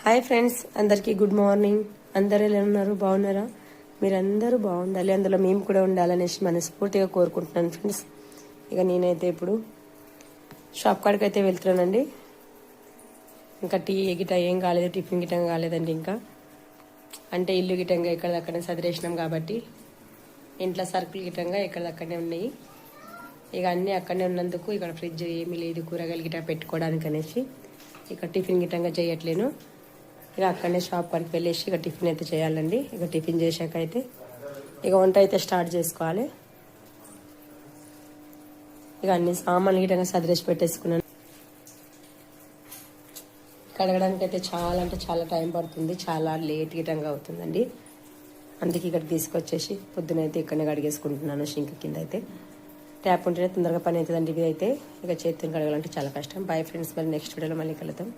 Hi friends, అందరికీ good morning. అందరూ ఎలా ఉన్నారు? బాగున్నారా? మీరందరూ బాగుండాలి, అందులో మేము కూడా ఉండాలనేసి మనస్ఫూర్తిగా కోరుకుంటున్నాను ఫ్రెండ్స్. ఇక నేనైతే ఇప్పుడు షాప్ కాడికి అయితే వెళ్తున్నానండి. ఇంకా టీ గిట ఏం కాలేదు, టిఫిన్ గిటం కాలేదండి. ఇంకా అంటే ఇల్లు గిటంగా ఎక్కడదక్కడనే సదిరేసినాం కాబట్టి ఇంట్లో సరుకులు గిటంగా ఎక్కడదక్కడనే ఉన్నాయి. ఇక అన్నీ అక్కడనే ఉన్నందుకు ఇక్కడ ఫ్రిడ్జ్ ఏమీ లేదు కూరగాయలు గిట పెట్టుకోవడానికి అనేసి ఇక టిఫిన్ గిటంగా చేయట్లేను. ఇక అక్కడనే షాప్ కాడికి వెళ్ళేసి ఇక టిఫిన్ అయితే చేయాలండి. ఇక టిఫిన్ చేశాక అయితే ఇక వంట అయితే స్టార్ట్ చేసుకోవాలి. ఇక అన్ని సామాన్లు గిటంగా సదిరేసి పెట్టేసుకున్నాను. కడగడానికి అయితే చాలా అంటే చాలా టైం పడుతుంది, చాలా లేట్ గిటంగా అవుతుందండి. అందుకే ఇక్కడ తీసుకొచ్చేసి పొద్దునైతే ఇక్కడనే కడిగేసుకుంటున్నాను. షింక్ కింద అయితే ట్యాప్ ఉంటేనే తొందరగా పని అవుతుందండి. ఇది అయితే ఇక చేతిని కడగాలంటే చాలా కష్టం. బాయ్ ఫ్రెండ్స్, మరి నెక్స్ట్ వీడియోలో మళ్ళీ కలుద్దాం.